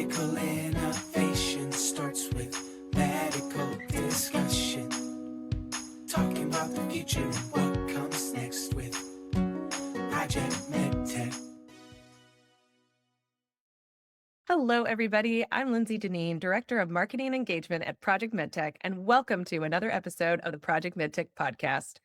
Medical innovation starts with medical discussion. Talking about the future and what comes next with Project MedTech. Hello, everybody. I'm Lindsay Deneen, Director of Marketing and Engagement at Project MedTech, and welcome to another episode of the Project MedTech podcast.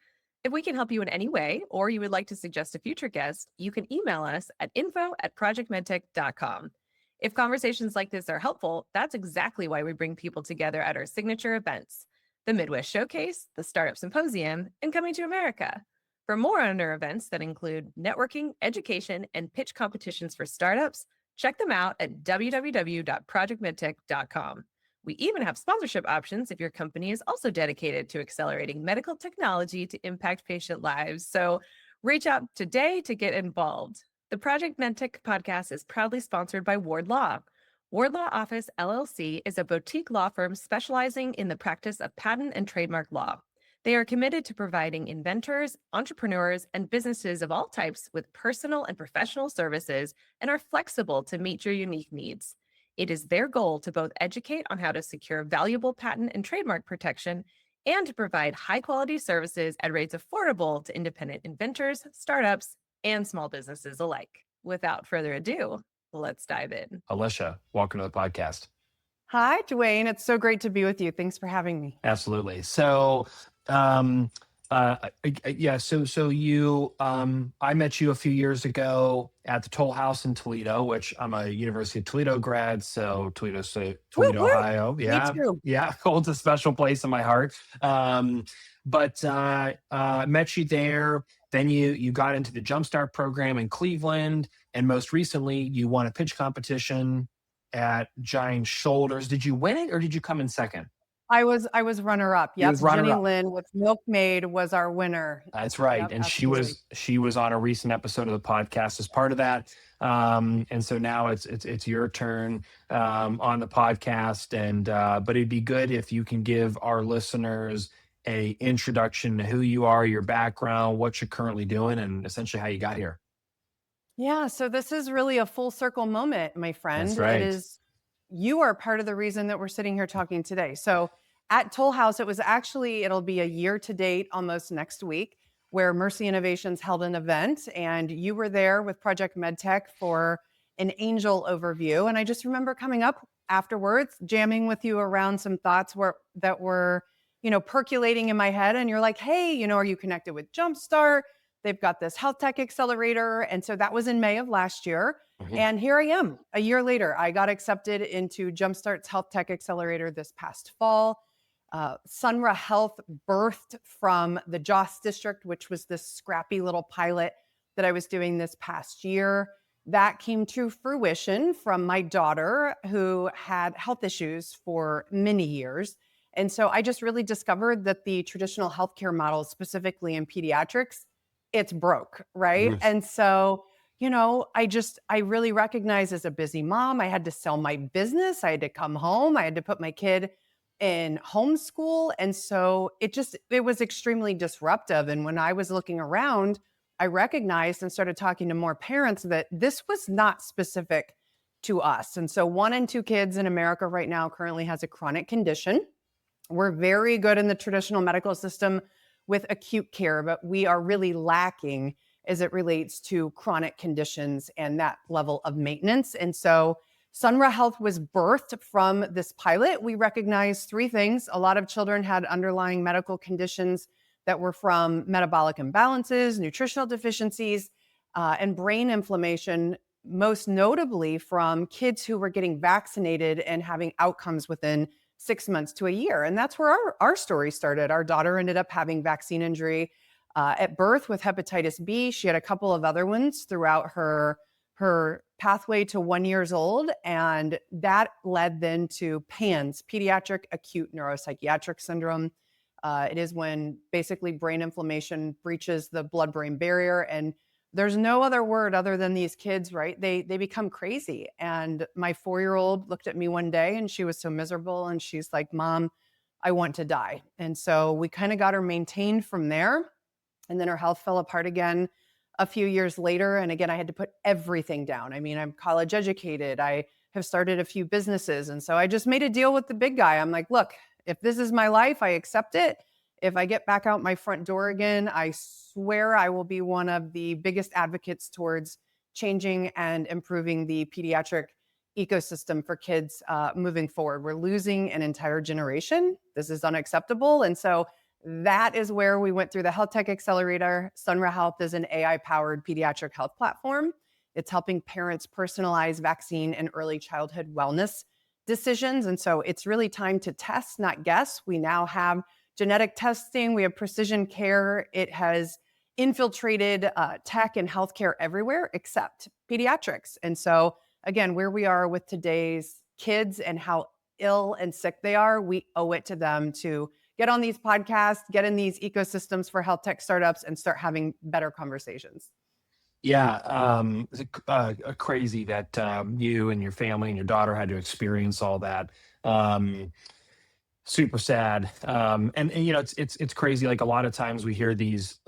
If we can help you in any way, or you would like to suggest a future guest, you can email us at info@projectmedtech.com. If conversations like this are helpful, that's exactly why we bring people together at our signature events, the Midwest Showcase, the Startup Symposium, and Coming to America. For more on our events that include networking, education, and pitch competitions for startups, check them out at www.projectmedtech.com. We even have sponsorship options if your company is also dedicated to accelerating medical technology to impact patient lives. So reach out today to get involved. The Project MedTech podcast is proudly sponsored by Ward Law. Ward Law Office LLC is a boutique law firm specializing in the practice of patent and trademark law. They are committed to providing inventors, entrepreneurs, and businesses of all types with personal and professional services and are flexible to meet your unique needs. It is their goal to both educate on how to secure valuable patent and trademark protection and to provide high-quality services at rates affordable to independent inventors, startups, and small businesses alike. Without further ado, let's dive in. Alicia, welcome to the podcast. Hi, Dwayne. It's so great to be with you. Thanks for having me. Absolutely. So, I met you a few years ago at the Toll House in Toledo, which I'm a University of Toledo grad. So Toledo, Woo-hoo! Ohio. Me too. Yeah, holds a special place in my heart. But met you there. Then you got into the Jumpstart program in Cleveland, and most recently you won a pitch competition at Giant Shoulders. Did you win it or did you come in second? I was runner-up. Yep. Runner-up. Jenny Lynn with Milkmaid was our winner. That's right. Yep, and absolutely. she was on a recent episode of the podcast as part of that. And so now it's your turn on the podcast. And but it'd be good if you can give our listeners a introduction to who you are, your background, what you're currently doing, and essentially how you got here. Yeah, so this is really a full circle moment, my friend. That's right. You are part of the reason that we're sitting here talking today. So at Toll House, it'll be a year to date almost next week, where Mercy Innovations held an event, and you were there with Project MedTech for an angel overview. And I just remember coming up afterwards, jamming with you around some thoughts that were percolating in my head. And you're like, hey, are you connected with Jumpstart? They've got this health tech accelerator. And so that was in May of last year. Mhm. And here I am a year later. I got accepted into Jumpstart's health tech accelerator this past fall. Sunra Health birthed from the Joss District, which was this scrappy little pilot that I was doing this past year. That came to fruition from my daughter, who had health issues for many years. And so I just really discovered that the traditional healthcare model, specifically in pediatrics, it's broke, right? Yes. And so, I really recognize as a busy mom, I had to sell my business. I had to come home. I had to put my kid in homeschool. And so it was extremely disruptive. And when I was looking around, I recognized and started talking to more parents that this was not specific to us. And so 1 in 2 kids in America right now currently has a chronic condition. We're very good in the traditional medical system with acute care, but we are really lacking as it relates to chronic conditions and that level of maintenance. And so Sunra Health was birthed from this pilot. We recognized 3 things. A lot of children had underlying medical conditions that were from metabolic imbalances, nutritional deficiencies, and brain inflammation, most notably from kids who were getting vaccinated and having outcomes within 6 months to a year. And that's where our story started. Our daughter ended up having vaccine injury at birth with hepatitis B. She had a couple of other ones throughout her pathway to 1 year old. And that led then to PANS, Pediatric Acute Neuropsychiatric Syndrome. It is when basically brain inflammation breaches the blood-brain barrier, and there's no other word other than these kids, right? They become crazy. And my 4-year-old looked at me one day and she was so miserable. And she's like, Mom, I want to die. And so we kind of got her maintained from there. And then her health fell apart again a few years later. And again, I had to put everything down. I mean, I'm college educated. I have started a few businesses. And so I just made a deal with the big guy. I'm like, look, if this is my life, I accept it. If I get back out my front door again, I swear I will be one of the biggest advocates towards changing and improving the pediatric ecosystem for kids moving forward. We're losing an entire generation. This is unacceptable. And so that is where we went through the Health Tech Accelerator. Sunra Health is an AI-powered pediatric health platform. It's helping parents personalize vaccine and early childhood wellness decisions. And so it's really time to test, not guess. We now have genetic testing. We have precision care. It has infiltrated tech and healthcare everywhere except pediatrics. And so again, where we are with today's kids and how ill and sick they are, we owe it to them to get on these podcasts, get in these ecosystems for health tech startups, and start having better conversations. Yeah, it's crazy that you and your family and your daughter had to experience all that. Super sad. And you know, it's crazy. Like a lot of times we hear these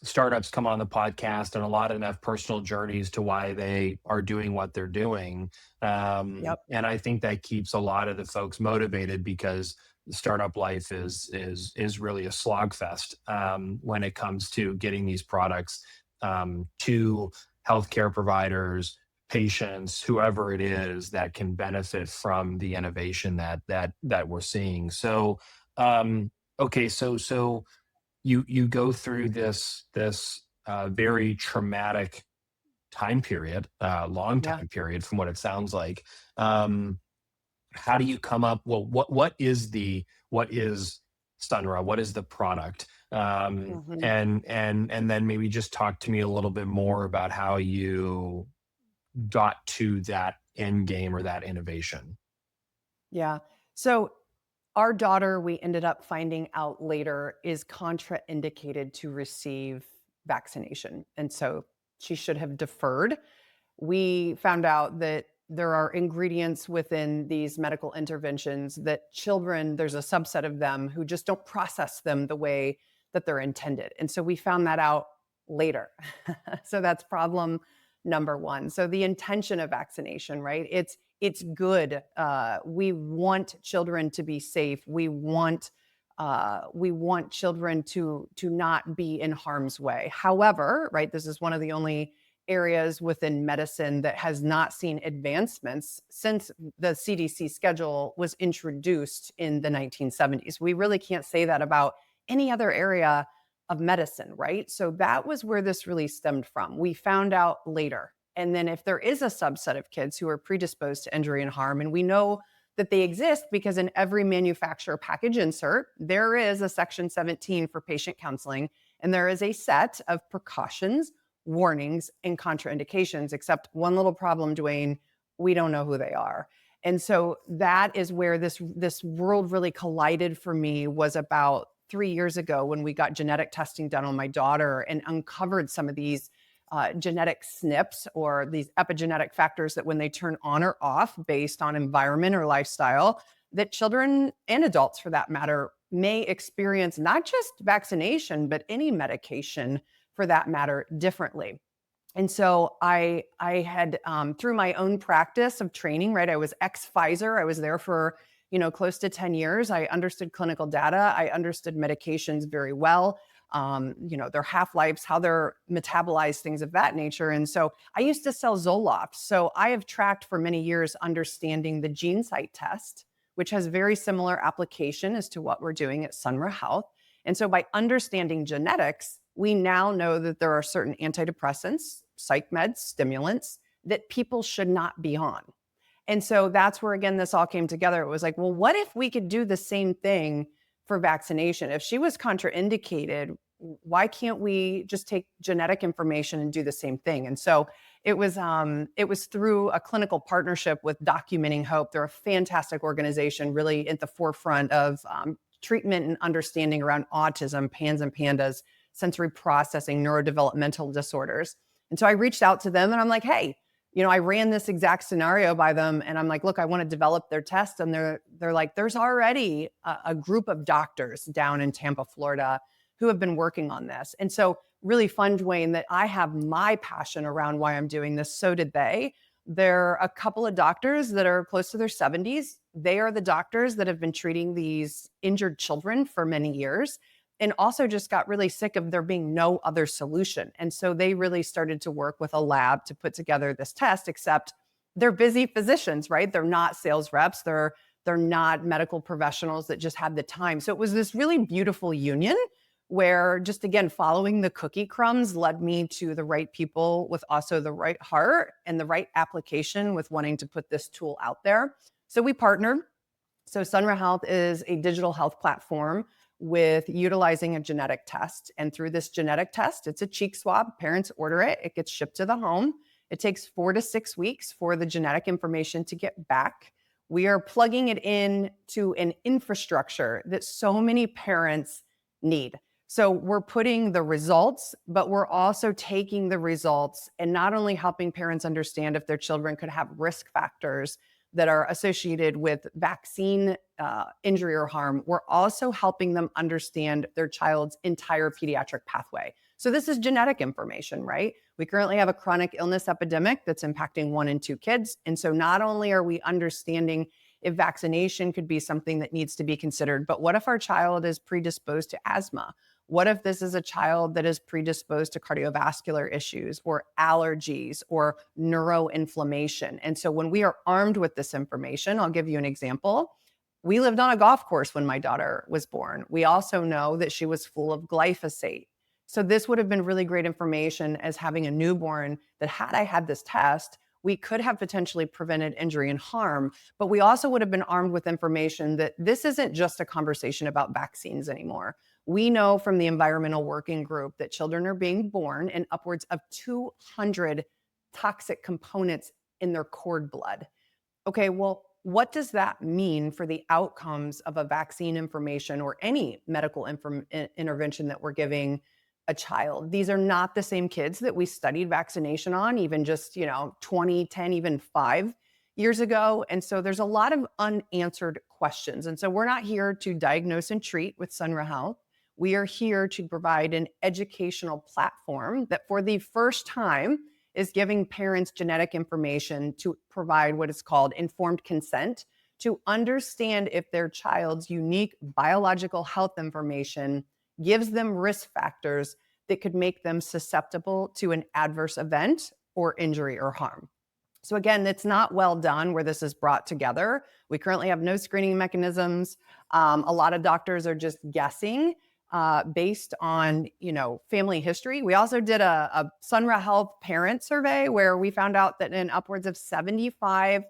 startups come on the podcast, and a lot of them have personal journeys to why they are doing what they're doing. Yep. And I think that keeps a lot of the folks motivated, because the startup life is really a slogfest when it comes to getting these products to healthcare providers, patients, whoever it is that can benefit from the innovation that we're seeing. So, okay, so you go through this very traumatic time period, long time period, from what it sounds like. How do you come up? Well, what is Sunra? What is the product? And then maybe just talk to me a little bit more about how you got to that end game or that innovation. Yeah. So our daughter, we ended up finding out later, is contraindicated to receive vaccination. And so she should have deferred. We found out that there are ingredients within these medical interventions that children, there's a subset of them who just don't process them the way that they're intended. And so we found that out later. So that's problem number one. So the intention of vaccination, right? It's good. We want children to be safe. We want children to not be in harm's way. However, right, this is one of the only areas within medicine that has not seen advancements since the CDC schedule was introduced in the 1970s. We really can't say that about any other area of medicine, right? So that was where this really stemmed from. We found out later. And then if there is a subset of kids who are predisposed to injury and harm, and we know that they exist because in every manufacturer package insert, there is a section 17 for patient counseling, and there is a set of precautions, warnings, and contraindications, except one little problem, Dwayne, we don't know who they are. And so that is where this world really collided for me, was about 3 years ago when we got genetic testing done on my daughter and uncovered some of these genetic SNPs, or these epigenetic factors that when they turn on or off based on environment or lifestyle, that children and adults for that matter may experience not just vaccination, but any medication for that matter differently. And so I had, through my own practice of training, right? I was ex-Pfizer. I was there for, close to 10 years. I understood clinical data. I understood medications very well. Their half-lives, how they're metabolized, things of that nature. And so I used to sell Zoloft. So I have tracked for many years understanding the GeneSight test, which has very similar application as to what we're doing at Sunra Health. And so by understanding genetics, we now know that there are certain antidepressants, psych meds, stimulants that people should not be on. And so that's where, again, this all came together. It was like, well, what if we could do the same thing for vaccination? If she was contraindicated, why can't we just take genetic information and do the same thing? And so it was through a clinical partnership with Documenting Hope. They're a fantastic organization, really at the forefront of treatment and understanding around autism, PANS and PANDAS, sensory processing, neurodevelopmental disorders. And so I reached out to them and I'm like, hey, I ran this exact scenario by them, and I'm like, look, I want to develop their test. And they're like, there's already a group of doctors down in Tampa, Florida, who have been working on this. And so really fun, Dwayne, that I have my passion around why I'm doing this. So did they. There are a couple of doctors that are close to their 70s. They are the doctors that have been treating these injured children for many years and also just got really sick of there being no other solution. And so they really started to work with a lab to put together this test, except they're busy physicians, right? They're not sales reps. They're not medical professionals that just had the time. So it was this really beautiful union where just again, following the cookie crumbs led me to the right people with also the right heart and the right application with wanting to put this tool out there. So we partnered. So Sunra Health is a digital health platform with utilizing a genetic test. And through this genetic test, it's a cheek swab. Parents order it. It gets shipped to the home. It takes 4 to 6 weeks for the genetic information to get back. We are plugging it in to an infrastructure that so many parents need. So we're putting the results, but we're also taking the results and not only helping parents understand if their children could have risk factors that are associated with vaccine injury or harm, we're also helping them understand their child's entire pediatric pathway. So this is genetic information, right? We currently have a chronic illness epidemic that's impacting 1 in 2 kids. And so not only are we understanding if vaccination could be something that needs to be considered, but what if our child is predisposed to asthma? What if this is a child that is predisposed to cardiovascular issues or allergies or neuroinflammation? And so when we are armed with this information, I'll give you an example. We lived on a golf course when my daughter was born. We also know that she was full of glyphosate. So this would have been really great information as having a newborn that had I had this test, we could have potentially prevented injury and harm, but we also would have been armed with information that this isn't just a conversation about vaccines anymore. We know from the environmental working group that children are being born in upwards of 200 toxic components in their cord blood. Okay, well, what does that mean for the outcomes of a vaccine information or any medical intervention that we're giving a child? These are not the same kids that we studied vaccination on, even just, 20, 10, even 5 years ago. And so there's a lot of unanswered questions. And so we're not here to diagnose and treat with Sunra Health. We are here to provide an educational platform that for the first time is giving parents genetic information to provide what is called informed consent to understand if their child's unique biological health information gives them risk factors that could make them susceptible to an adverse event or injury or harm. So again, it's not well done where this is brought together. We currently have no screening mechanisms. A lot of doctors are just guessing based on, family history. We also did a Sunra Health parent survey where we found out that in upwards of 75%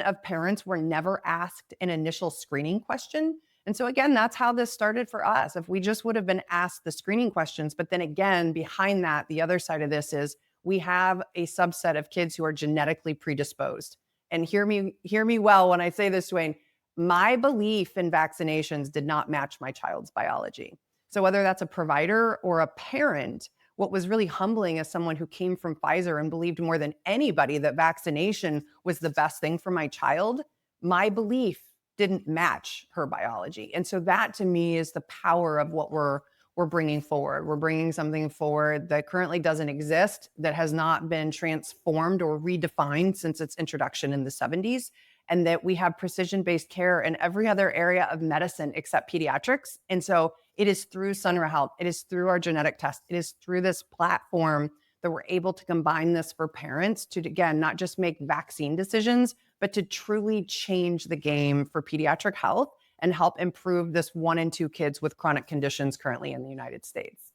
of parents were never asked an initial screening question. And so again, that's how this started for us. If we just would have been asked the screening questions, but then again, behind that, the other side of this is we have a subset of kids who are genetically predisposed. And hear me well when I say this, Dwayne, my belief in vaccinations did not match my child's biology. So whether that's a provider or a parent, what was really humbling as someone who came from Pfizer and believed more than anybody that vaccination was the best thing for my child, my belief didn't match her biology. And so that to me is the power of what we're bringing forward. We're bringing something forward that currently doesn't exist, that has not been transformed or redefined since its introduction in the 70s, and that we have precision-based care in every other area of medicine except pediatrics. And so it is through Sunra Health, it is through our genetic test, it is through this platform that we're able to combine this for parents to, again, not just make vaccine decisions, but to truly change the game for pediatric health and help improve this 1 in 2 kids with chronic conditions currently in the United States.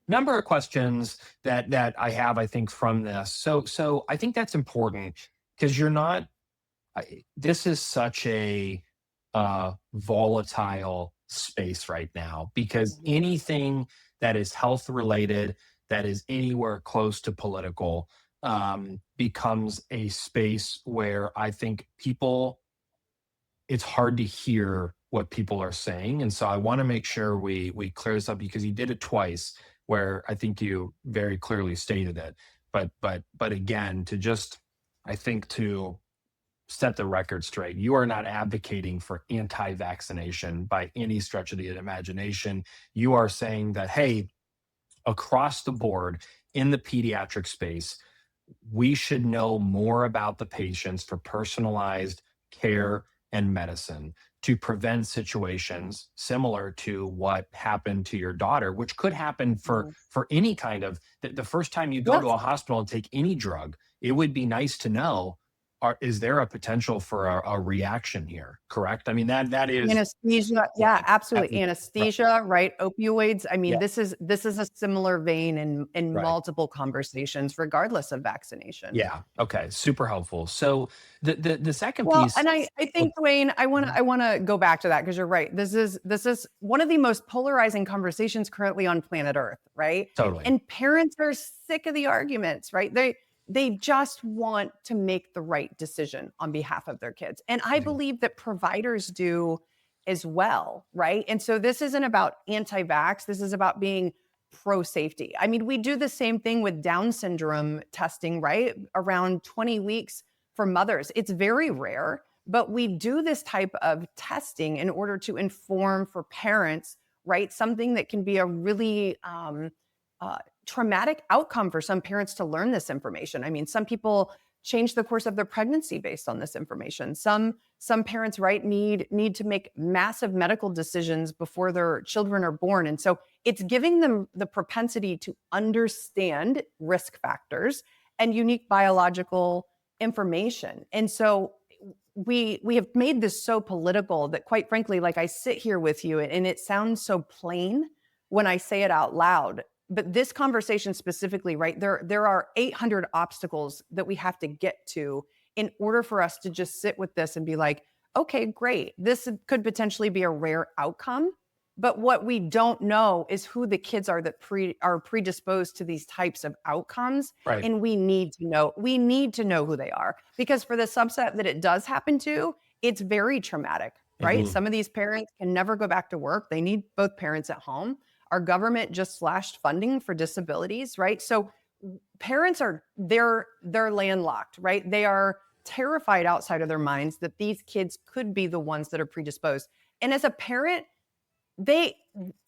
Number of questions that I have, I think, from this. So I think that's important because this is such a volatile space right now, because anything that is health related, that is anywhere close to political, becomes a space where I think it's hard to hear what people are saying. And so I want to make sure we clear this up, because you did it twice where I think you very clearly stated it. But again, to set the record straight, you are not advocating for anti-vaccination by any stretch of the imagination. You are saying that, hey, across the board in the pediatric space, we should know more about the patients for personalized care and medicine to prevent situations similar to what happened to your daughter, which could happen Mhm. for any kind of the first time you go to Yes. a hospital and take any drug. It would be nice to know, is there a potential for a reaction here? Correct. I mean, that is, Anesthesia, yeah, yeah, absolutely. everything. Right. Anesthesia, right? Opioids. I mean, Yeah. this is a similar vein in Right. multiple conversations, regardless of vaccination. Yeah. Okay. Super helpful. So the second Well, piece. and I Oh, think, Dwayne, I wanna mhm, I wanna go back to that because you're right. This is one of the most polarizing conversations currently on planet Earth, right? totally. And parents are sick of the arguments, right? They just want to make the right decision on behalf of their kids. And I Mhm. believe that providers do as well, right? And so this isn't about anti-vax, this is about being pro safety. I mean, we do the same thing with Down syndrome testing, right? Around 20 weeks for mothers. It's very rare, but we do this type of testing in order to inform for parents, right? Something that can be a really uh, traumatic outcome for some parents to learn this information. I mean, some people change the course of their pregnancy based on this information. Some parents, right, need to make massive medical decisions before their children are born, and so it's giving them the propensity to understand risk factors and unique biological information. And so we have made this so political that, quite frankly, like, I sit here with you and it sounds so plain when I say it out loud. But this conversation specifically, right, there are 800 obstacles that we have to get to in order for us to just sit with this and be like, okay, great. This could potentially be a rare outcome. But what we don't know is who the kids are that are predisposed to these types of outcomes. Right. And we need to know who they are, because for the subset that it does happen to, it's very traumatic, right? Mhm. Some of these parents can never go back to work. They need both parents at home. Our government just slashed funding for disabilities, right? So parents they're landlocked, right? They are terrified outside of their minds that these kids could be the ones that are predisposed. And as a parent, they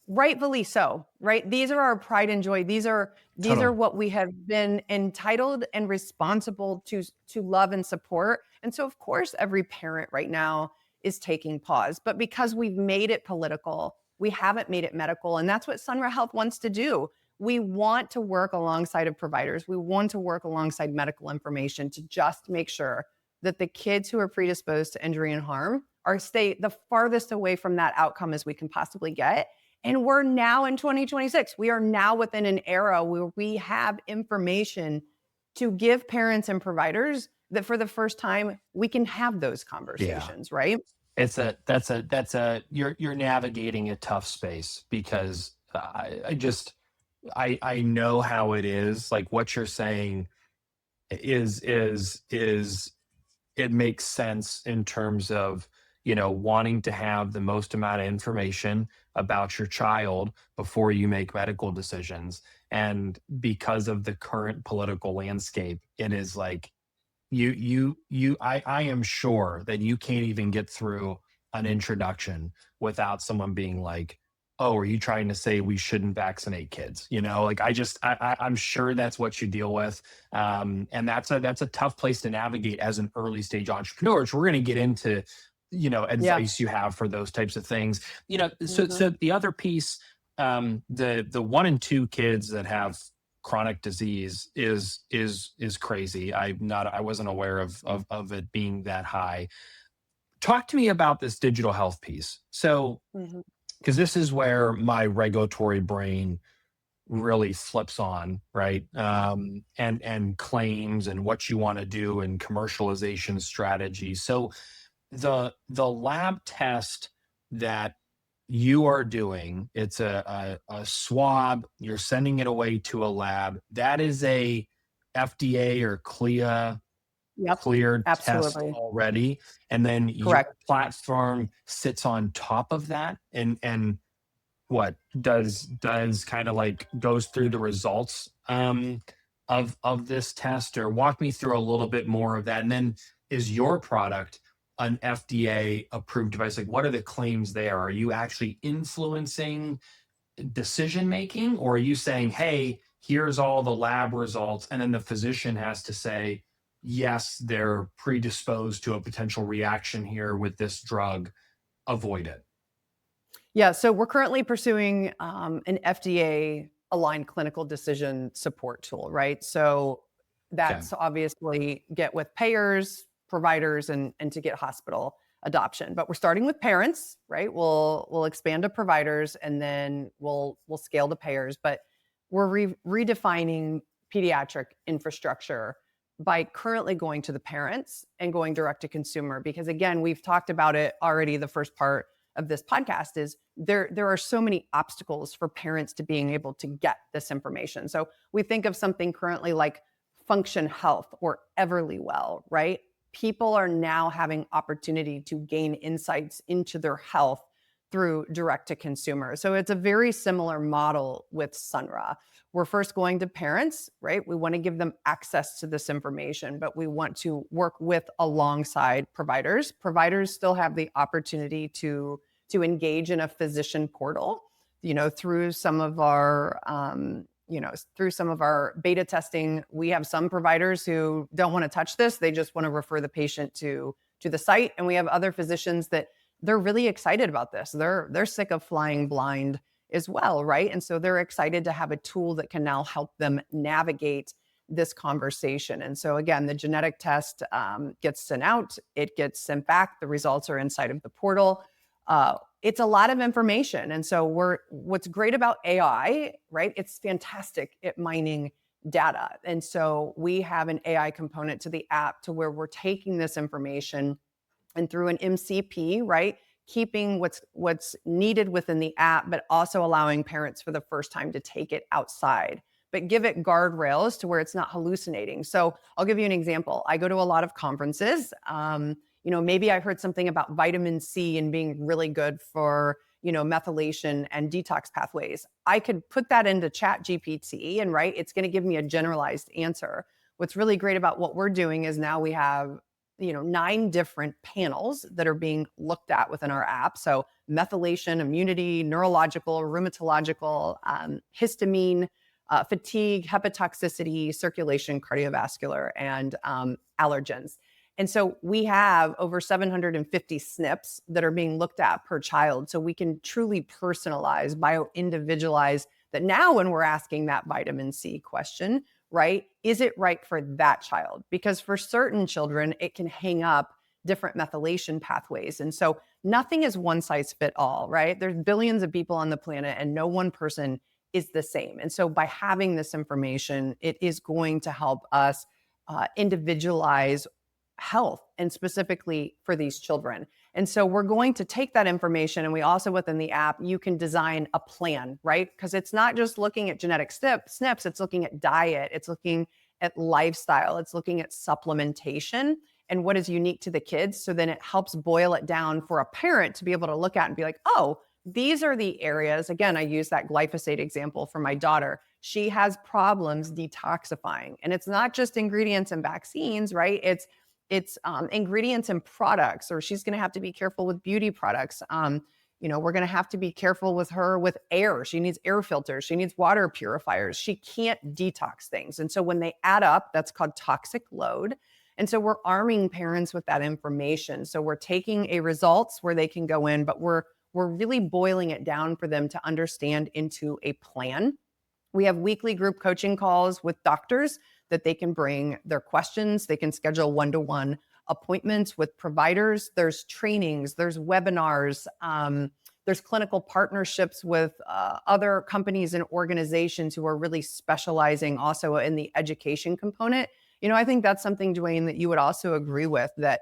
rightfully so, right? These are our pride and joy. These are Totally. what we have been entitled and responsible to love and support. And so of course every parent right now is taking pause. But because we've made it political, we haven't made it medical. And that's what Sunra Health wants to do. We want to work alongside of providers. We want to work alongside medical information to just make sure that the kids who are predisposed to injury and harm are stay the farthest away from that outcome as we can possibly get. And we're now in 2026. We are now within an era where we have information to give parents and providers that for the first time we can have those Yeah. conversations, right? It's a that's a you're navigating a tough space because I know how it is. Like what you're saying is it makes sense in terms of, wanting to have the most amount of information about your child before you make medical decisions. And because of the current political landscape, it is like I am sure that you can't even get through an introduction without someone being like, oh, are you trying to say we shouldn't vaccinate kids? Like I'm sure that's what you deal with. And that's a tough place to navigate as an early stage entrepreneur, which we're going to get into, Yeah. advice you have for those types of things. So Mhm. the other piece, the 1 in 2 kids that have chronic disease is crazy. I wasn't aware of it being that high. Talk to me about this digital health piece. So, Mhm. because this is where my regulatory brain really flips on, right? And claims and what you want to do and commercialization strategy. So the lab test that you are doing, it's a swab, you're sending it away to a lab. That is a FDA or CLIA Yep. cleared test Absolutely. already. And then your Correct. platform sits on top of that and what does kind of like goes through the results of this test, or walk me through a little bit more of that. And then is your product an FDA approved device? Like what are the claims there? Are you actually influencing decision making, or are you saying, hey, here's all the lab results, and then the physician has to say, yes, they're predisposed to a potential reaction here with this drug, avoid it. Yeah, so we're currently pursuing an FDA-aligned clinical decision support tool, right? So that's obviously get with payers, providers, and to get hospital adoption. But we're starting with parents, right? We'll expand to providers, and then we'll scale to payers. But we're redefining pediatric infrastructure by currently going to the parents and going direct to consumer. Because again, we've talked about it already. The first part of this podcast is there are so many obstacles for parents to being able to get this information. So we think of something currently like Function Health or Everlywell, right? People are now having opportunity to gain insights into their health through direct to consumer. So it's a very similar model with Sunra. We're first going to parents, right? We want to give them access to this information, but we want to work with alongside providers. Providers still have the opportunity to engage in a physician portal, through some of our through some of our beta testing. We have some providers who don't want to touch this. They just want to refer the patient to the site. And we have other physicians that they're really excited about this. They're sick of flying blind as well, right? And so they're excited to have a tool that can now help them navigate this conversation. And so again, the genetic test gets sent out, it gets sent back, the results are inside of the portal. It's a lot of information. And so what's great about AI, right? It's fantastic at mining data. And so we have an AI component to the app to where we're taking this information and through an MCP, right? Keeping what's needed within the app, but also allowing parents for the first time to take it outside, but give it guardrails to where it's not hallucinating. So I'll give you an example. I go to a lot of conferences. Maybe I heard something about vitamin C and being really good for, methylation and detox pathways. I could put that into Chat GPT and it's going to give me a generalized answer. What's really great about what we're doing is now we have 9 different panels that are being looked at within our app. So methylation, immunity, neurological, rheumatological, histamine, fatigue, hepatotoxicity, circulation, cardiovascular, and allergens. And so we have over 750 SNPs that are being looked at per child. So we can truly personalize, bio-individualize that now when we're asking that vitamin C question, right? Is it right for that child? Because for certain children, it can hang up different methylation pathways. And so nothing is one size fit all, right? There's billions of people on the planet and no one person is the same. And so by having this information, it is going to help us individualize health and specifically for these children. And so we're going to take that information, and we also within the app, you can design a plan, right? Because it's not just looking at genetic SNPs, it's looking at diet, it's looking at lifestyle, it's looking at supplementation and what is unique to the kids. So then it helps boil it down for a parent to be able to look at and be like, oh, these are the areas. Again, I use that glyphosate example for my daughter. She has problems detoxifying, and it's not just ingredients and vaccines, right? It's ingredients and products, or she's going to have to be careful with beauty products. We're going to have to be careful with her with air. She needs air filters. She needs water purifiers. She can't detox things. And so when they add up, that's called toxic load. And so we're arming parents with that information. So we're taking a results where they can go in, but we're really boiling it down for them to understand into a plan. We have weekly group coaching calls with doctors that they can bring their questions. They can schedule one-to-one appointments with providers. There's trainings, there's webinars, there's clinical partnerships with other companies and organizations who are really specializing also in the education component. I think that's something, Dwayne, that you would also agree with, that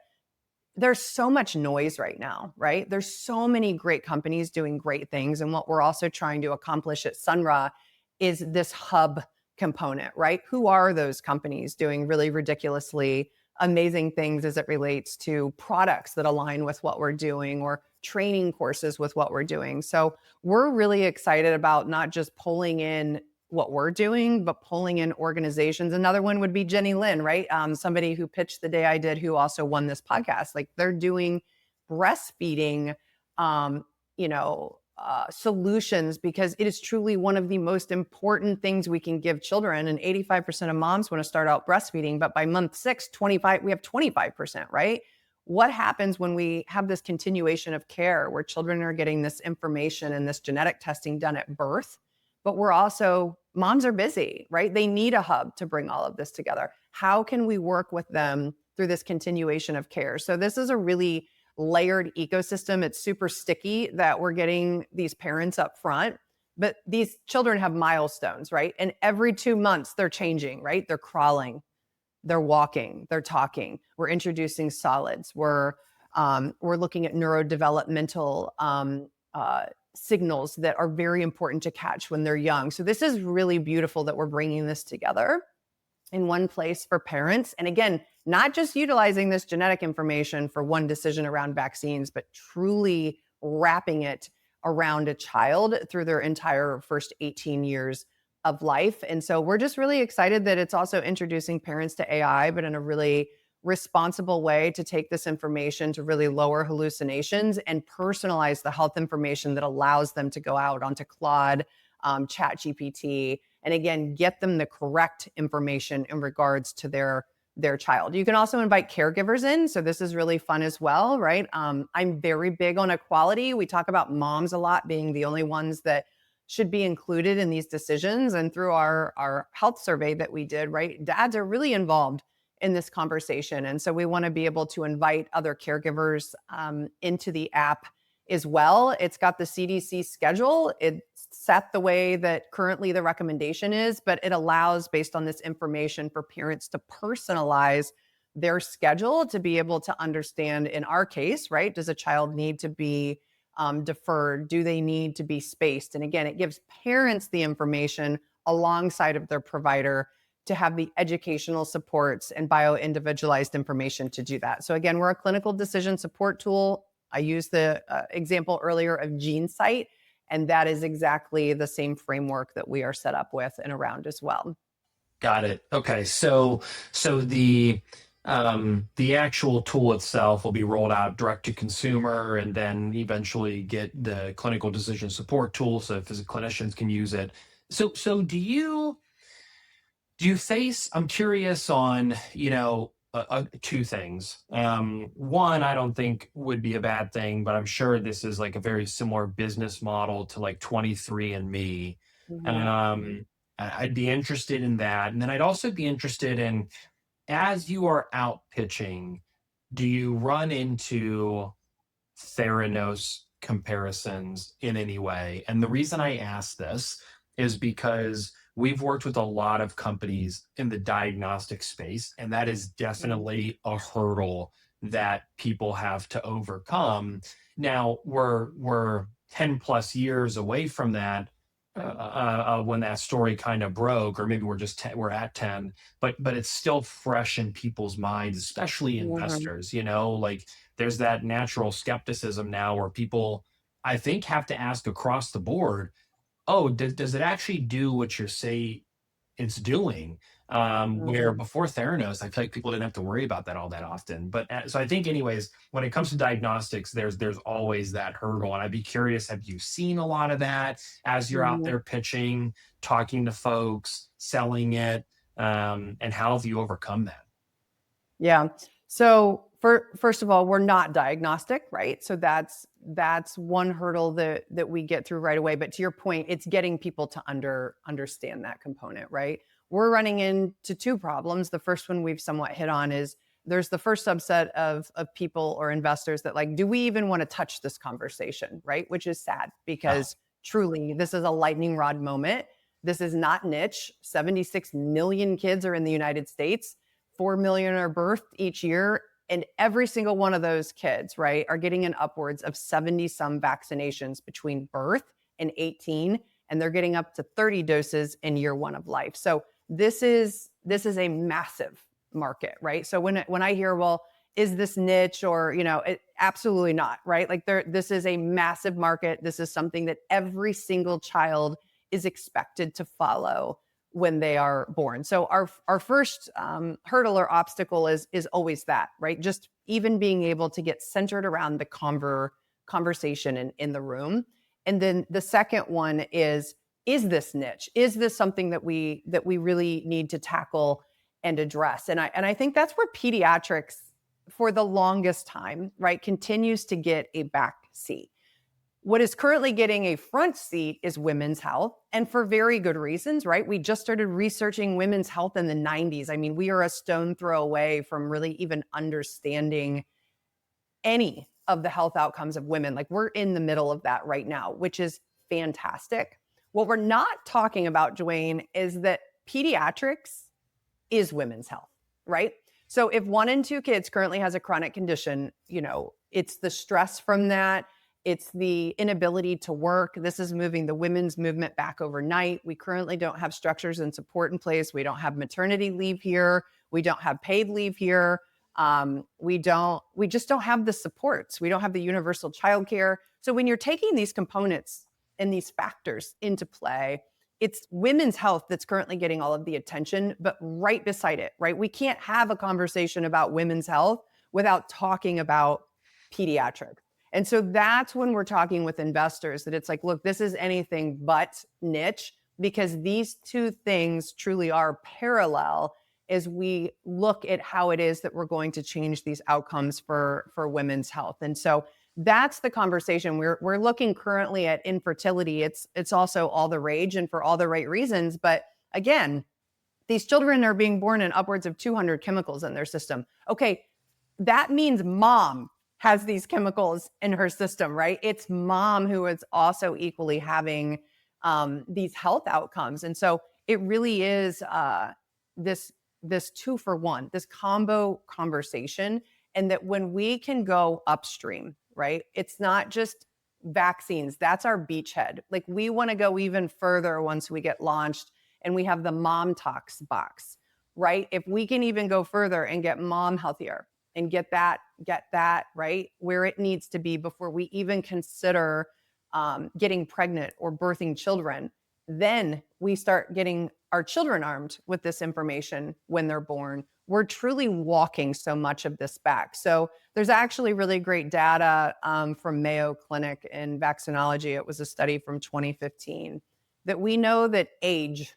there's so much noise right now, right? There's so many great companies doing great things. And what we're also trying to accomplish at Sunra is this hub component, right? Who are those companies doing really ridiculously amazing things as it relates to products that align with what we're doing, or training courses with what we're doing? So we're really excited about not just pulling in what we're doing, but pulling in organizations. Another one would be Jenny Lynn, right? Somebody who pitched the day I did, who also won this podcast. Like, they're doing breastfeeding, solutions, because it is truly one of the most important things we can give children. And 85% of moms want to start out breastfeeding, but by month 6, we have 25%, right? What happens when we have this continuation of care where children are getting this information and this genetic testing done at birth, but moms are busy, right? They need a hub to bring all of this together. How can we work with them through this continuation of care? So this is a really layered ecosystem. It's super sticky that we're getting these parents up front, but these children have milestones, right? And every 2 months they're changing, right? They're crawling, they're walking, they're talking. We're introducing solids. We're looking at neurodevelopmental signals that are very important to catch when they're young. So this is really beautiful that we're bringing this together in one place for parents. And again, not just utilizing this genetic information for one decision around vaccines, but truly wrapping it around a child through their entire first 18 years of life. And so we're just really excited that it's also introducing parents to AI, but in a really responsible way to take this information to really lower hallucinations and personalize the health information that allows them to go out onto Claude, ChatGPT, and again, get them the correct information in regards to their child. You can also invite caregivers in. So this is really fun as well, right? I'm very big on equality. We talk about moms a lot being the only ones that should be included in these decisions. And through our health survey that we did, right, dads are really involved in this conversation. And so we want to be able to invite other caregivers into the app as well. It's got the CDC schedule. It's set the way that currently the recommendation is, but it allows, based on this information, for parents to personalize their schedule to be able to understand, in our case, right, does a child need to be deferred? Do they need to be spaced? And again, it gives parents the information alongside of their provider to have the educational supports and bio-individualized information to do that. So again, we're a clinical decision support tool. I used the example earlier of GeneSight, and that is exactly the same framework that we are set up with and around as well. Got it. Okay. So the actual tool itself will be rolled out direct to consumer, and then eventually get the clinical decision support tool so clinicians can use it. So do you face, I'm curious on, two things. One, I don't think would be a bad thing, but I'm sure this is like a very similar business model to like 23andMe. Mm-hmm. I'd be interested in that. And then I'd also be interested in, as you are out pitching, do you run into Theranos comparisons in any way? And the reason I ask this is because we've worked with a lot of companies in the diagnostic space, and that is definitely a hurdle that people have to overcome. Now we're 10 plus years away from that, when that story kind of broke, or maybe we're at 10, but it's still fresh in people's minds, especially investors. Like there's that natural skepticism now where people, I think, have to ask across the board, oh, does it actually do what you say it's doing? Where before Theranos, I feel like people didn't have to worry about that all that often. But so I think, anyways, when it comes to diagnostics, there's always that hurdle. And I'd be curious, have you seen a lot of that as you're out there pitching, talking to folks, selling it, and how have you overcome that? Yeah. So first of all, we're not diagnostic, right? So that's one hurdle that we get through right away. But to your point, it's getting people to understand that component, right? We're running into two problems. The first one we've somewhat hit on is there's the first subset of people or investors that like, do we even want to touch this conversation, right? Which is sad, because truly this is a lightning rod moment. This is not niche. 76 million kids are in the United States. 4 million are birthed each year. And every single one of those kids, right, are getting an upwards of 70 some vaccinations between birth and 18. And they're getting up to 30 doses in year 1 of life. So this is a massive market, right? So when I hear, well, is this niche or, absolutely not, right? Like this is a massive market. This is something that every single child is expected to follow when they are born. So our first hurdle or obstacle is always that, right? Just even being able to get centered around the conversation in the room. And then the second one is this niche? Is this something that we really need to tackle and address? And I think that's where pediatrics for the longest time, right, continues to get a back seat. What is currently getting a front seat is women's health, and for very good reasons, right? We just started researching women's health in the 90s. I mean, we are a stone throw away from really even understanding any of the health outcomes of women. Like, we're in the middle of that right now, which is fantastic. What we're not talking about, Dwayne, is that pediatrics is women's health, right? So if 1 in 2 kids currently has a chronic condition, it's the stress from that. It's the inability to work. This is moving the women's movement back overnight. We currently don't have structures and support in place. We don't have maternity leave here. We don't have paid leave here. We just don't have the supports. We don't have the universal childcare. So when you're taking these components and these factors into play, it's women's health that's currently getting all of the attention, but right beside it, right? We can't have a conversation about women's health without talking about pediatrics. And so that's when we're talking with investors that it's like, look, this is anything but niche, because these two things truly are parallel as we look at how it is that we're going to change these outcomes for women's health. And so that's the conversation. We're looking currently at infertility. It's also all the rage and for all the right reasons. But again, these children are being born in upwards of 200 chemicals in their system. Okay, that means mom has these chemicals in her system, right? It's mom who is also equally having these health outcomes. And so it really is this 2-for-1, this combo conversation. And that when we can go upstream, right? It's not just vaccines. That's our beachhead. Like, we want to go even further once we get launched and we have the mom talks box, right? If we can even go further and get mom healthier and get that right where it needs to be before we even consider getting pregnant or birthing children, then we start getting our children armed with this information when they're born. We're truly walking so much of this back. So there's actually really great data from Mayo Clinic in vaccinology. It was a study from 2015 that we know that age,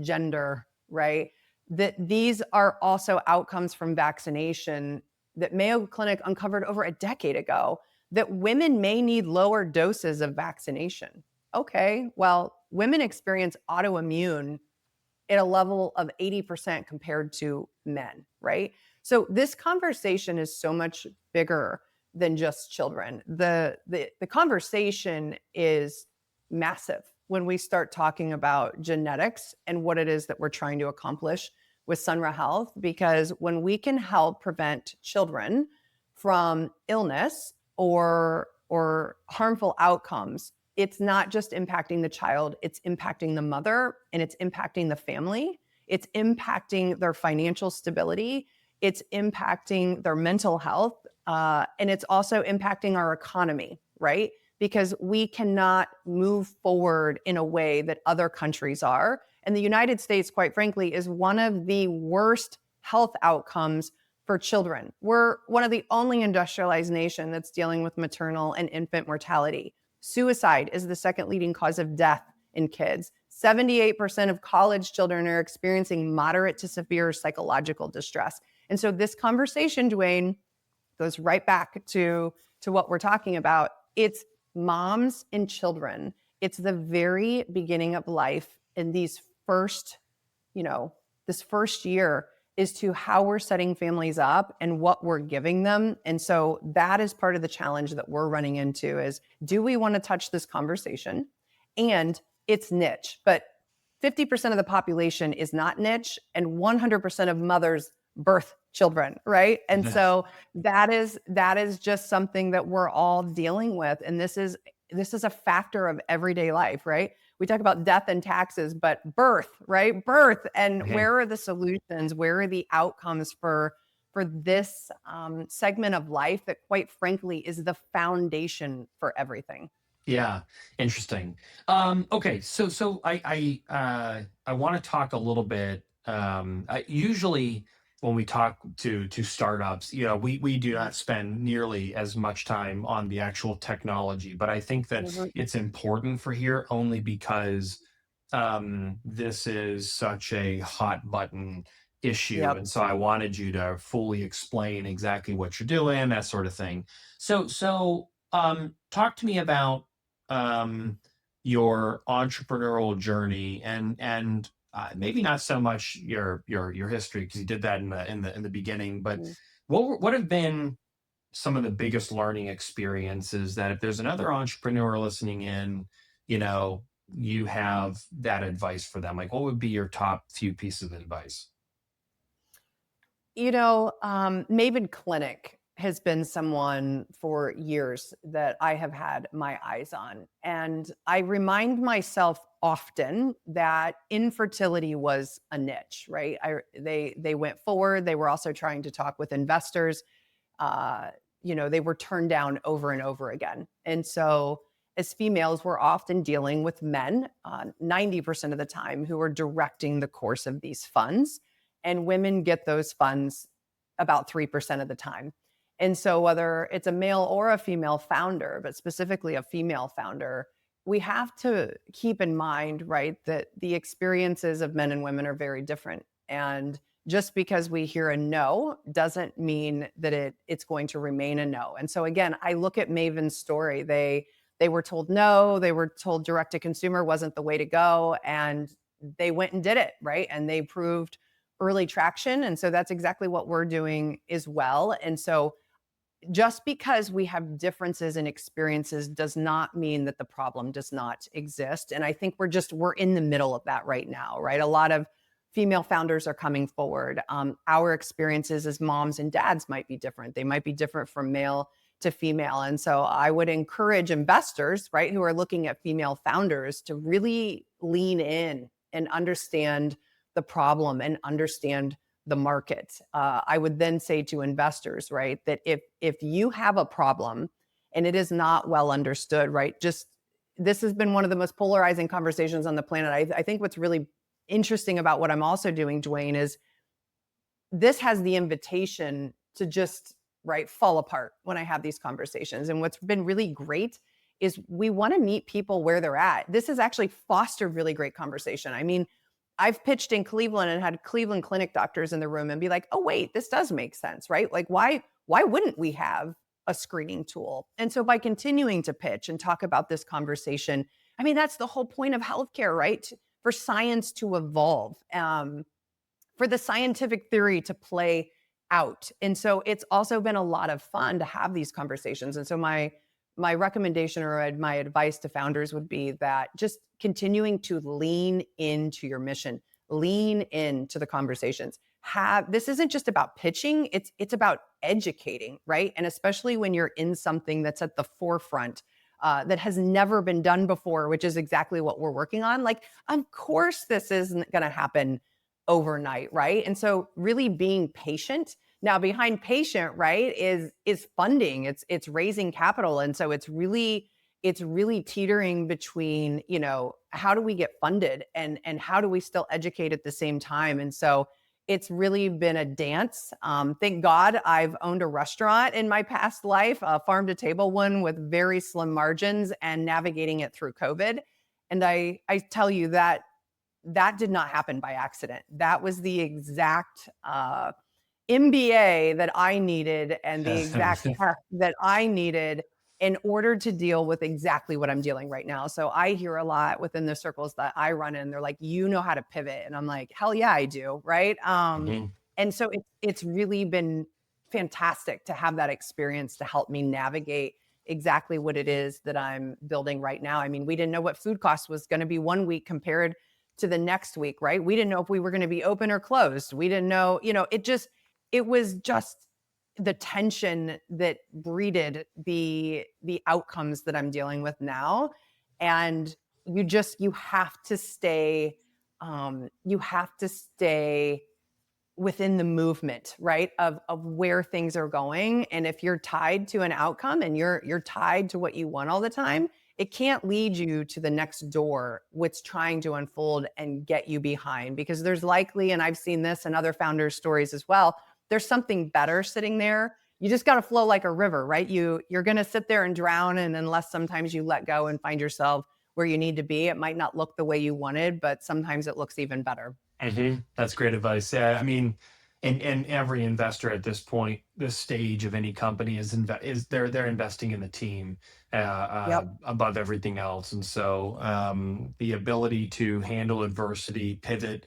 gender, right, that these are also outcomes from vaccination that Mayo Clinic uncovered over a decade ago, that women may need lower doses of vaccination. Okay, well, women experience autoimmune at a level of 80% compared to men, right? So this conversation is so much bigger than just children. The conversation is massive when we start talking about genetics and what it is that we're trying to accomplish with Sunra Health, because when we can help prevent children from illness or harmful outcomes, it's not just impacting the child, it's impacting the mother, and it's impacting the family. It's impacting their financial stability. It's impacting their mental health. And it's also impacting our economy, right? Because we cannot move forward in a way that other countries are. And the United States, quite frankly, is one of the worst health outcomes for children. We're one of the only industrialized nation that's dealing with maternal and infant mortality. Suicide is the second leading cause of death in kids. 78% of college children are experiencing moderate to severe psychological distress. And so this conversation, Dwayne, goes right back to what we're talking about. It's moms and children. It's the very beginning of life. And these first, this first year is to how we're setting families up and what we're giving them. And so that is part of the challenge that we're running into is, do we want to touch this conversation? And it's niche, but 50% of the population is not niche, and 100% of mothers birth children, right? And so that is just something that we're all dealing with. And this is a factor of everyday life, right? We talk about death and taxes, but birth, right? Birth. And where are the solutions? Where are the outcomes for this segment of life that, quite frankly, is the foundation for everything? Yeah, interesting. Okay, so I want to talk a little bit. Usually, when we talk to startups, we do not spend nearly as much time on the actual technology, but I think that Mhm. it's important for here only because this is such a hot button issue. Yep. And so I wanted you to fully explain exactly what you're doing, that sort of thing. So talk to me about um, your entrepreneurial journey and maybe not so much your history because you did that in the beginning, but Mhm. what have been some of the biggest learning experiences that if there's another entrepreneur listening in, you know, you have that advice for them? Like, what would be your top few pieces of advice? Maven Clinic has been someone for years that I have had my eyes on. And I remind myself often that infertility was a niche, right? They went forward. They were also trying to talk with investors. Uh, they were turned down over and over again. And so as females, we're often dealing with men 90% of the time who are directing the course of these funds. And women get those funds about 3% of the time. And so, whether it's a male or a female founder, but specifically a female founder, we have to keep in mind, right, that the experiences of men and women are very different. And just because we hear a no doesn't mean that it's going to remain a no. And so again, I look at Maven's story. They were told no, they were told direct to consumer wasn't the way to go, and they went and did it, right? And they proved early traction. And so that's exactly what we're doing as well. And so just because we have differences in experiences does not mean that the problem does not exist. And I think we're in the middle of that right now, right? A lot of female founders are coming forward. Our experiences as moms and dads might be different. They might be different from male to female. And so I would encourage investors, right, who are looking at female founders to really lean in and understand the problem and understand the market. I would then say to investors, right, that if you have a problem and it is not well understood, right, just this has been one of the most polarizing conversations on the planet. I think what's really interesting about what I'm also doing, Dwayne, is this has the invitation to just right fall apart when I have these conversations. And what's been really great is we want to meet people where they're at. This has actually fostered really great conversation. I mean, I've pitched in Cleveland and had Cleveland Clinic doctors in the room and be like, "Oh wait, this does make sense, right? Like why wouldn't we have a screening tool?" And so by continuing to pitch and talk about this conversation, I mean, that's the whole point of healthcare, right? For science to evolve, for the scientific theory to play out. And so it's also been a lot of fun to have these conversations. And so my recommendation or my advice to founders would be that just continuing to lean into your mission, lean into the conversations. This isn't just about pitching, it's about educating, right? And especially when you're in something that's at the forefront, that has never been done before, which is exactly what we're working on. Like, of course, this isn't going to happen overnight, right? And so really being patient. Now behind patient, right, is funding. It's raising capital. And so it's really teetering between, how do we get funded and how do we still educate at the same time? And so it's really been a dance. Thank God I've owned a restaurant in my past life, a farm to table one with very slim margins and navigating it through COVID. And I tell you that did not happen by accident. That was the exact MBA that I needed and the exact tech that I needed in order to deal with exactly what I'm dealing right now. So I hear a lot within the circles that I run in. They're like, "You know how to pivot," and I'm like, "Hell yeah, I do!" Right? Mhm. And so it's really been fantastic to have that experience to help me navigate exactly what it is that I'm building right now. I mean, we didn't know what food cost was going to be one week compared to the next week, right? We didn't know if we were going to be open or closed. We didn't know, it was just the tension that breeded the outcomes that I'm dealing with now. And you have to stay within the movement, right? Of where things are going. And if you're tied to an outcome and you're tied to what you want all the time, it can't lead you to the next door, what's trying to unfold and get you behind, because there's likely, and I've seen this in other founders' stories as well, there's something better sitting there. You just got to flow like a river, right? You're going to sit there and drown. And unless sometimes you let go and find yourself where you need to be, it might not look the way you wanted, but sometimes it looks even better. That's great advice. Yeah, I mean, and every investor at this point, this stage of any company is they're investing in the team Yep. above everything else, and so the ability to handle adversity, pivot,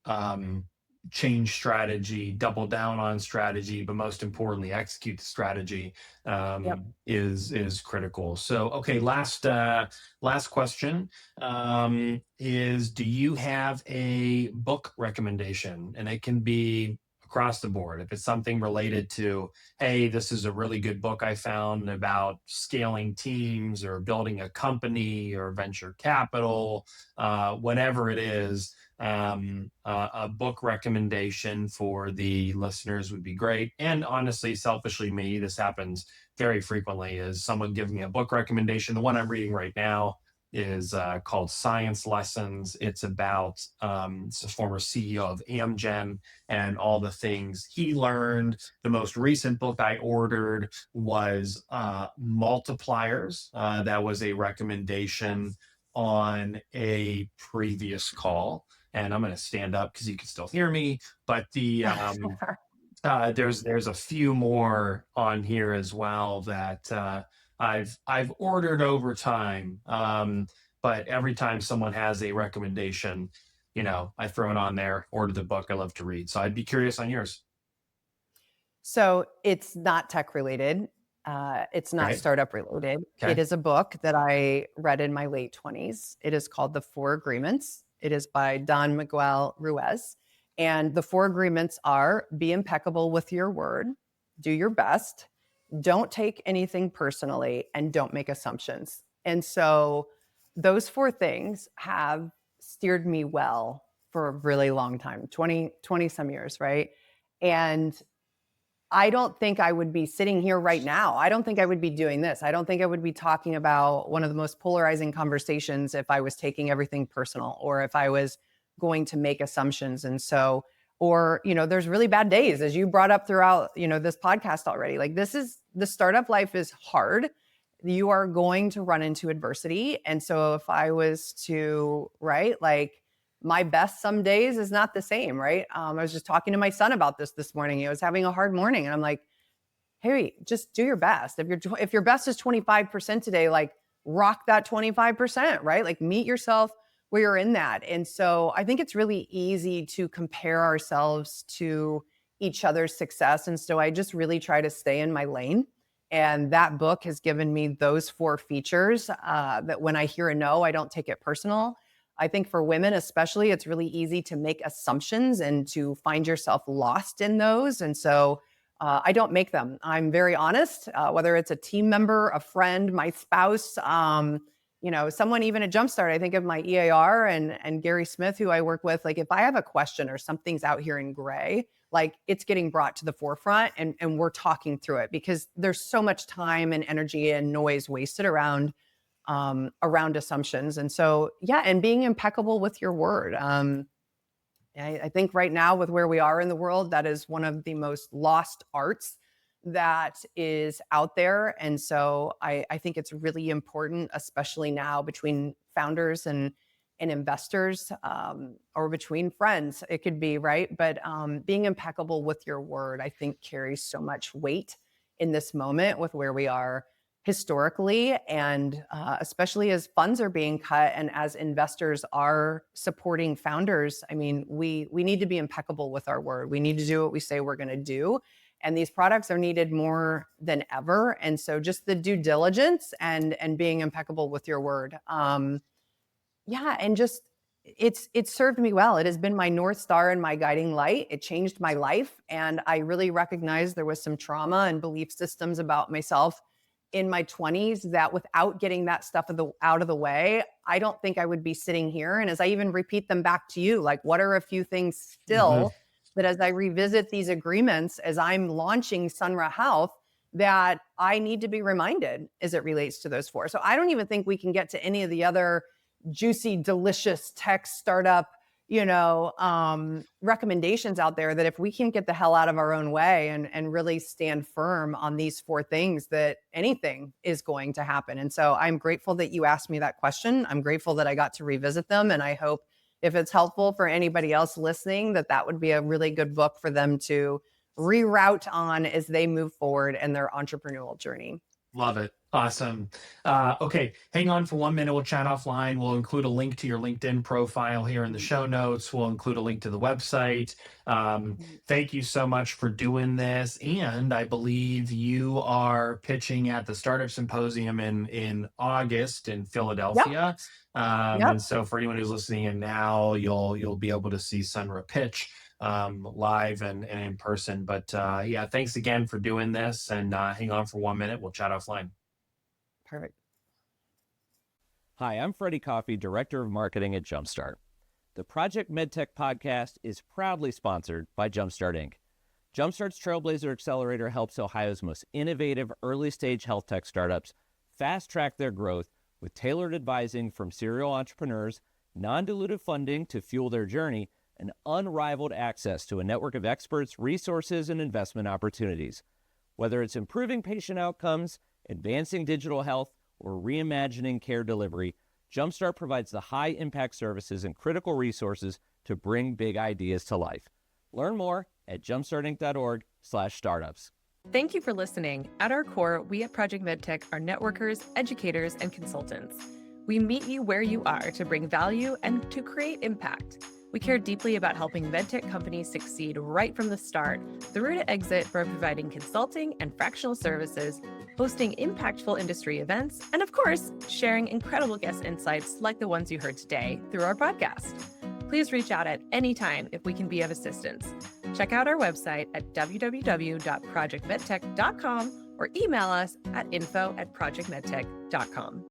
um, change strategy, double down on strategy, but most importantly, execute the strategy Yep. is critical. So, okay, last question is: do you have a book recommendation? And it can be across the board. If it's something related to, hey, this is a really good book I found about scaling teams or building a company or venture capital, whatever it is. A book recommendation for the listeners would be great. And honestly, selfishly, me, this happens very frequently, is someone giving me a book recommendation. The one I'm reading right now is called Science Lessons. It's about it's a former CEO of Amgen and all the things he learned. The most recent book I ordered was Multipliers. That was a recommendation on a previous call. And I'm going to stand up because you can still hear me. But there's a few more on here as well that I've ordered over time. But every time someone has a recommendation, I throw it on there, order the book I love to read. So I'd be curious on yours. So it's not tech related. It's not Right. startup related. Okay. It is a book that I read in my late 20s. It is called The Four Agreements. It is by Don Miguel Ruiz. And the four agreements are: be impeccable with your word, do your best, don't take anything personally, and don't make assumptions. And so those four things have steered me well for a really long time, 20 some years, right? And I don't think I would be sitting here right now. I don't think I would be doing this. I don't think I would be talking about one of the most polarizing conversations if I was taking everything personal, or if I was going to make assumptions. And so, or, there's really bad days, as you brought up throughout, this podcast already. Like, the startup life is hard. You are going to run into adversity. And so if I was to, right, like, my best some days is not the same, right? I was just talking to my son about this morning. He was having a hard morning, and I'm like, hey, just do your best. If your best is 25% today, like, rock that 25%, right? Like, meet yourself where you're in that. And so I think it's really easy to compare ourselves to each other's success. And so I just really try to stay in my lane. And that book has given me those four features, that when I hear a no, I don't take it personal. I think for women especially, it's really easy to make assumptions and to find yourself lost in those. And so I don't make them. I'm very honest, whether it's a team member, a friend, my spouse, someone even at Jumpstart. I think of my EAR and Gary Smith, who I work with. Like, if I have a question or something's out here in gray, like, it's getting brought to the forefront, and we're talking through it, because there's so much time and energy and noise wasted around assumptions. And so, yeah, and being impeccable with your word. I think right now, with where we are in the world, that is one of the most lost arts that is out there. And so I think it's really important, especially now between founders and investors, or between friends, it could be, right? But being impeccable with your word, I think, carries so much weight in this moment with where we are historically, and especially as funds are being cut and as investors are supporting founders. I mean, we need to be impeccable with our word. We need to do what we say we're going to do. And these products are needed more than ever. And so just the due diligence and being impeccable with your word. Yeah. And just, it's served me well. It has been my North Star and my guiding light. It changed my life. And I really recognized there was some trauma and belief systems about myself in my 20s that, without getting that stuff out of the way, I don't think I would be sitting here. And as I even repeat them back to you, like, what are a few things still that, as I revisit these agreements, as I'm launching Sunra Health, that I need to be reminded as it relates to those 4. So I don't even think we can get to any of the other juicy, delicious tech startup, recommendations out there, that if we can get the hell out of our own way and really stand firm on these 4 things, that anything is going to happen. And so I'm grateful that you asked me that question. I'm grateful that I got to revisit them. And I hope if it's helpful for anybody else listening, that would be a really good book for them to reroute on as they move forward in their entrepreneurial journey. Love it. Awesome. Okay, hang on for 1 minute. We'll chat offline. We'll include a link to your LinkedIn profile here in the show notes. We'll include a link to the website. Thank you so much for doing this. And I believe you are pitching at the Startup Symposium in August in Philadelphia. And so for anyone who's listening in now, you'll be able to see Sunra pitch live and in person. But yeah, thanks again for doing this, and hang on for 1 minute. We'll chat offline. Perfect. Hi, I'm Freddie Coffey, Director of Marketing at Jumpstart. The Project MedTech podcast is proudly sponsored by Jumpstart Inc. Jumpstart's Trailblazer Accelerator helps Ohio's most innovative early-stage health tech startups fast-track their growth with tailored advising from serial entrepreneurs, non-dilutive funding to fuel their journey, and unrivaled access to a network of experts, resources, and investment opportunities. Whether it's improving patient outcomes, advancing digital health, or reimagining care delivery, Jumpstart provides the high-impact services and critical resources to bring big ideas to life. Learn more at jumpstartinc.org/startups. Thank you for listening. At our core, we at Project MedTech are networkers, educators, and consultants. We meet you where you are to bring value and to create impact. We care deeply about helping medtech companies succeed right from the start, through to exit, by providing consulting and fractional services, hosting impactful industry events, and of course, sharing incredible guest insights like the ones you heard today through our podcast. Please reach out at any time if we can be of assistance. Check out our website at www.projectmedtech.com or email us at info@projectmedtech.com.